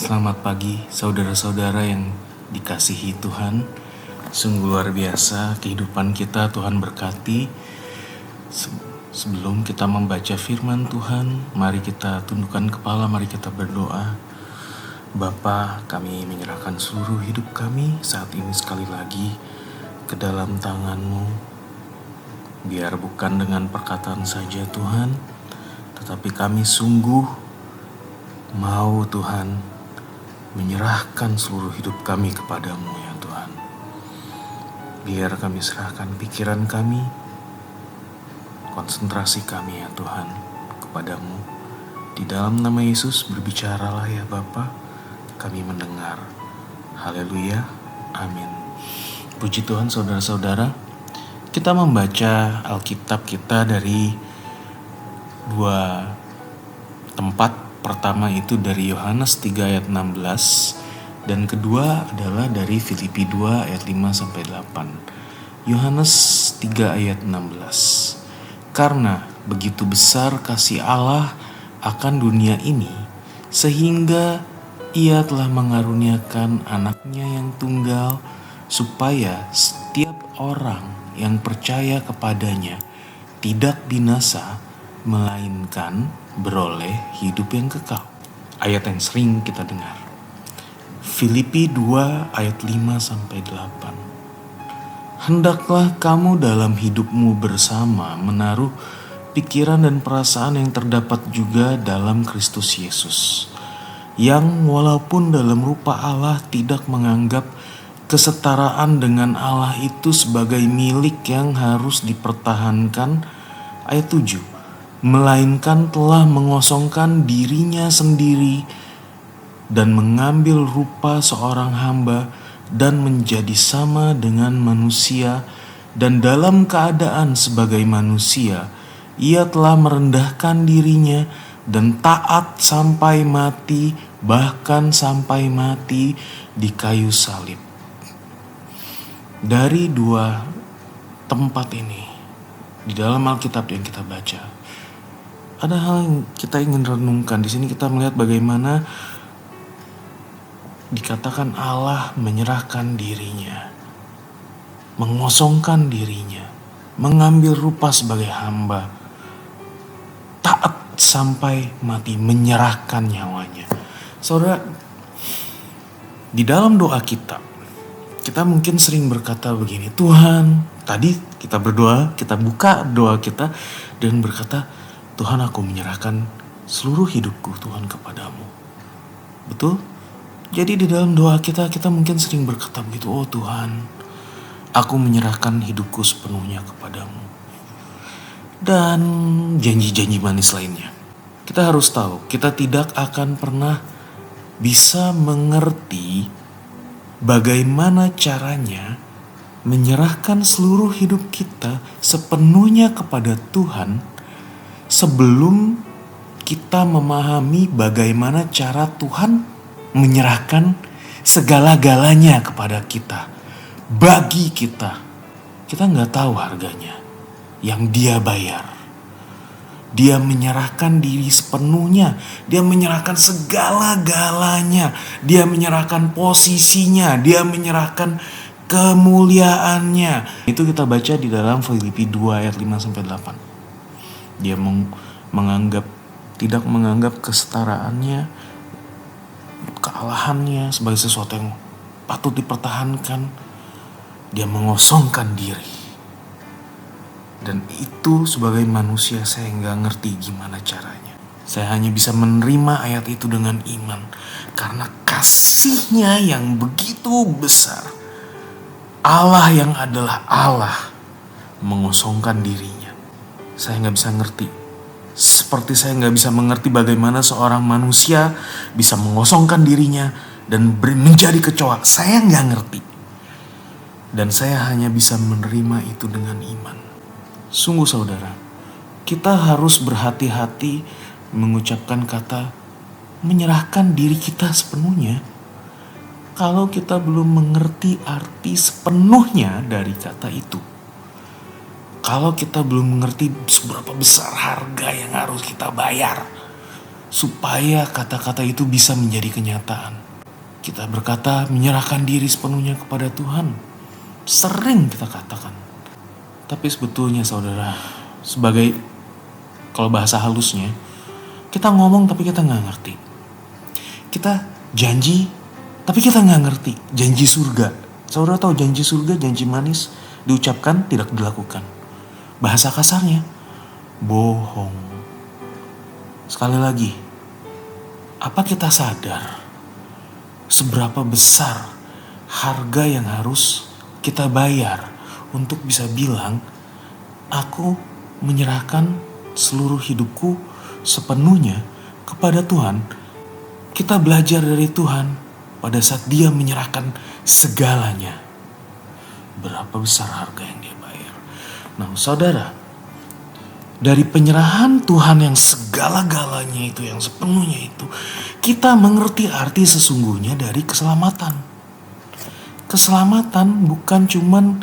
Selamat pagi saudara-saudara yang dikasihi Tuhan. Sungguh luar biasa kehidupan kita, Tuhan berkati. Sebelum kita membaca firman Tuhan, mari kita tundukkan kepala, mari kita berdoa. Bapa, kami menyerahkan seluruh hidup kami saat ini sekali lagi ke dalam tangan-Mu. Biar bukan dengan perkataan saja Tuhan, tetapi kami sungguh mau Tuhan menyerahkan seluruh hidup kami kepadamu ya Tuhan. Biar kami serahkan pikiran kami, konsentrasi kami ya Tuhan kepadamu. Di dalam nama Yesus berbicaralah ya Bapa, kami mendengar. Haleluya, amin. Puji Tuhan saudara-saudara, kita membaca Alkitab kita dari dua tempat. Pertama itu dari Yohanes 3 ayat 16 dan kedua adalah dari Filipi 2 ayat 5-8. Yohanes 3 ayat 16. Karena begitu besar kasih Allah akan dunia ini sehingga Ia telah mengaruniakan anaknya yang tunggal supaya setiap orang yang percaya kepadanya tidak binasa melainkan beroleh hidup yang kekal. Ayat yang sering kita dengar. Filipi 2 ayat 5-8. Hendaklah kamu dalam hidupmu bersama menaruh pikiran dan perasaan yang terdapat juga dalam Kristus Yesus, yang walaupun dalam rupa Allah tidak menganggap kesetaraan dengan Allah itu sebagai milik yang harus dipertahankan. Ayat 7. Melainkan telah mengosongkan dirinya sendiri dan mengambil rupa seorang hamba dan menjadi sama dengan manusia, dan dalam keadaan sebagai manusia Ia telah merendahkan dirinya dan taat sampai mati, bahkan sampai mati di kayu salib. Dari dua tempat ini di dalam Alkitab yang kita baca, ada hal yang kita ingin renungkan. Di sini kita melihat bagaimana dikatakan Allah menyerahkan dirinya, mengosongkan dirinya, mengambil rupa sebagai hamba, taat sampai mati, menyerahkan nyawanya. Saudara, di dalam doa kita mungkin sering berkata begini, Tuhan, tadi kita berdoa, kita buka doa kita dan berkata, Tuhan, aku menyerahkan seluruh hidupku Tuhan kepadamu. Betul? Jadi di dalam doa kita mungkin sering berkata begitu, oh Tuhan, aku menyerahkan hidupku sepenuhnya kepadamu. Dan janji-janji manis lainnya. Kita harus tahu, kita tidak akan pernah bisa mengerti bagaimana caranya menyerahkan seluruh hidup kita sepenuhnya kepada Tuhan sebelum kita memahami bagaimana cara Tuhan menyerahkan segala-galanya kepada kita. Bagi kita nggak tahu harganya yang Dia bayar. Dia menyerahkan diri sepenuhnya. Dia menyerahkan segala-galanya. Dia menyerahkan posisinya. Dia menyerahkan kemuliaannya. Itu kita baca di dalam Filipi 2 ayat 5-8. Dia tidak menganggap kesetaraannya, kealahannya sebagai sesuatu yang patut dipertahankan. Dia mengosongkan diri. Dan itu sebagai manusia saya nggak ngerti gimana caranya. Saya hanya bisa menerima ayat itu dengan iman. Karena kasih-Nya yang begitu besar. Allah yang adalah Allah mengosongkan dirinya. Saya nggak bisa ngerti. Seperti saya nggak bisa mengerti bagaimana seorang manusia bisa mengosongkan dirinya dan menjadi kecoa. Saya nggak ngerti. Dan saya hanya bisa menerima itu dengan iman. Sungguh saudara, kita harus berhati-hati mengucapkan kata menyerahkan diri kita sepenuhnya. Kalau kita belum mengerti arti sepenuhnya dari kata itu. Kalau kita belum mengerti seberapa besar harga yang harus kita bayar supaya kata-kata itu bisa menjadi kenyataan. Kita berkata menyerahkan diri sepenuhnya kepada Tuhan. Sering kita katakan. Tapi sebetulnya saudara, sebagai kalau bahasa halusnya, kita ngomong tapi kita gak ngerti. Kita janji tapi kita gak ngerti. Janji surga. Saudara tahu janji surga, janji manis, diucapkan tidak dilakukan. Bahasa kasarnya, bohong. Sekali lagi, apa kita sadar seberapa besar harga yang harus kita bayar untuk bisa bilang, aku menyerahkan seluruh hidupku sepenuhnya kepada Tuhan. Kita belajar dari Tuhan pada saat Dia menyerahkan segalanya. Berapa besar harga yang Dia bayar. Nah saudara, dari penyerahan Tuhan yang segala-galanya itu, yang sepenuhnya itu, kita mengerti arti sesungguhnya dari keselamatan. Keselamatan bukan cuman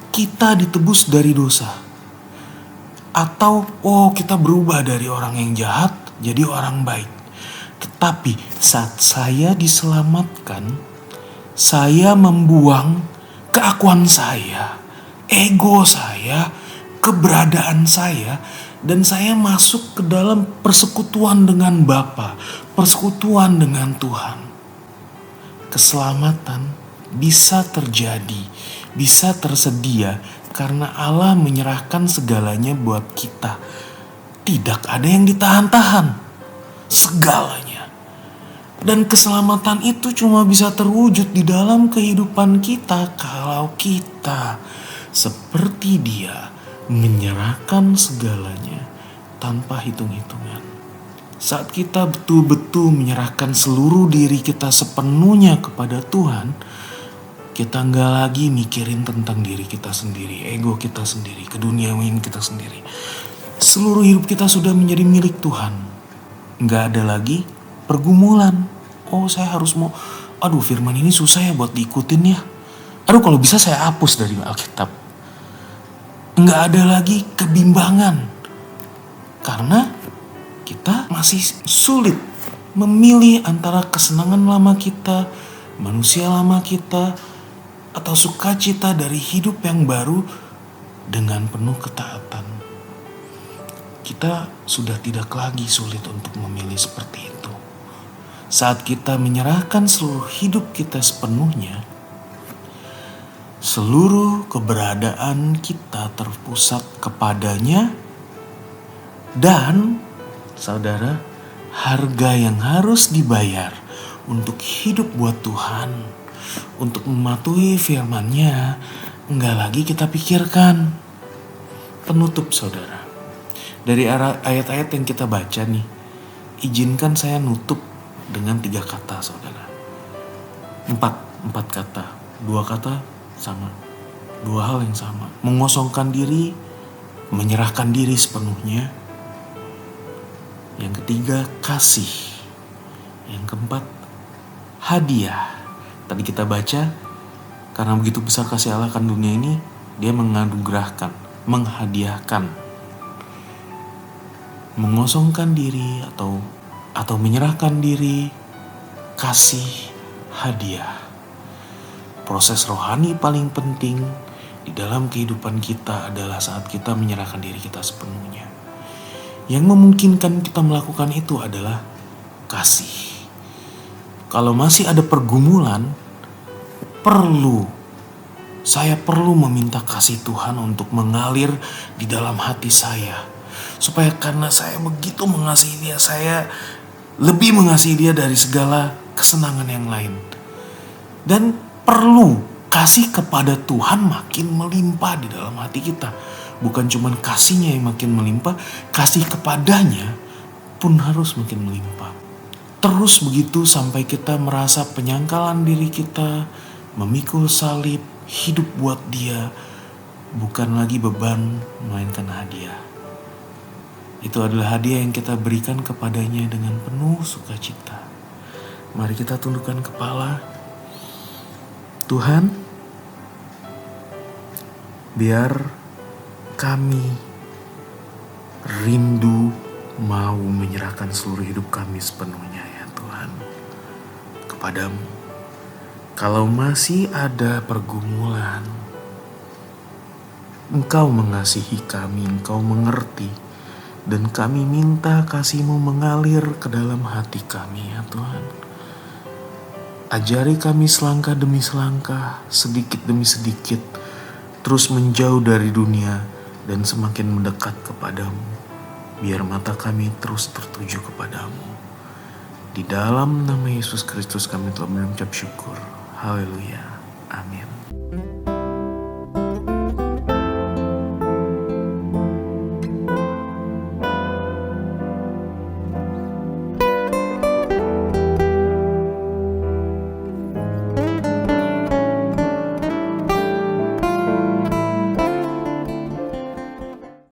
kita ditebus dari dosa. Atau kita berubah dari orang yang jahat jadi orang baik. Tetapi saat saya diselamatkan, saya membuang keakuan saya, ego saya, keberadaan saya, dan saya masuk ke dalam persekutuan dengan Bapa, persekutuan dengan Tuhan. Keselamatan bisa terjadi, bisa tersedia karena Allah menyerahkan segalanya buat kita. Tidak ada yang ditahan-tahan, segalanya. Dan keselamatan itu cuma bisa terwujud di dalam kehidupan kita kalau kita seperti Dia menyerahkan segalanya tanpa hitung-hitungan. Saat kita betul-betul menyerahkan seluruh diri kita sepenuhnya kepada Tuhan, kita nggak lagi mikirin tentang diri kita sendiri, ego kita sendiri, keduniawian kita sendiri. Seluruh hidup kita sudah menjadi milik Tuhan. Nggak ada lagi pergumulan. Saya harus firman ini susah ya buat diikutin ya. Kalau bisa saya hapus dari Alkitab. Nggak ada lagi kebimbangan. Karena kita masih sulit memilih antara kesenangan lama kita, manusia lama kita, atau sukacita dari hidup yang baru dengan penuh ketaatan. Kita sudah tidak lagi sulit untuk memilih seperti itu. Saat kita menyerahkan seluruh hidup kita sepenuhnya, seluruh keberadaan kita terpusat kepadanya, dan saudara, harga yang harus dibayar untuk hidup buat Tuhan, untuk mematuhi firman-Nya, enggak lagi kita pikirkan. Penutup saudara, dari ayat-ayat yang kita baca nih, izinkan saya nutup dengan 3 kata saudara. 4 kata, 2 kata sama, 2 hal yang sama. Mengosongkan diri, menyerahkan diri sepenuhnya. Yang ketiga, kasih. Yang keempat, hadiah. Tadi kita baca, karena begitu besar kasih Allah akan dunia ini, Dia menganugerahkan, menghadiahkan. Mengosongkan diri atau menyerahkan diri, kasih, hadiah. Proses rohani paling penting di dalam kehidupan kita adalah saat kita menyerahkan diri kita sepenuhnya. Yang memungkinkan kita melakukan itu adalah kasih. Kalau masih ada pergumulan, saya perlu meminta kasih Tuhan untuk mengalir di dalam hati saya. Supaya karena saya begitu mengasihi Dia, saya lebih mengasihi Dia dari segala kesenangan yang lain. Dan perlu kasih kepada Tuhan makin melimpah di dalam hati kita. Bukan cuma kasihnya yang makin melimpah, kasih kepadanya pun harus makin melimpah. Terus begitu sampai kita merasa penyangkalan diri kita, memikul salib, hidup buat Dia, bukan lagi beban, melainkan hadiah. Itu adalah hadiah yang kita berikan kepadanya dengan penuh sukacita. Mari kita tundukkan kepala. Tuhan, biar kami rindu mau menyerahkan seluruh hidup kami sepenuhnya ya Tuhan kepadamu. Kalau masih ada pergumulan, Engkau mengasihi kami, Engkau mengerti, dan kami minta kasih-Mu mengalir ke dalam hati kami ya Tuhan. Ajari kami selangkah demi selangkah, sedikit demi sedikit, terus menjauh dari dunia dan semakin mendekat kepadamu. Biar mata kami terus tertuju kepadamu. Di dalam nama Yesus Kristus kami telah mengucap syukur. Haleluya. Amin.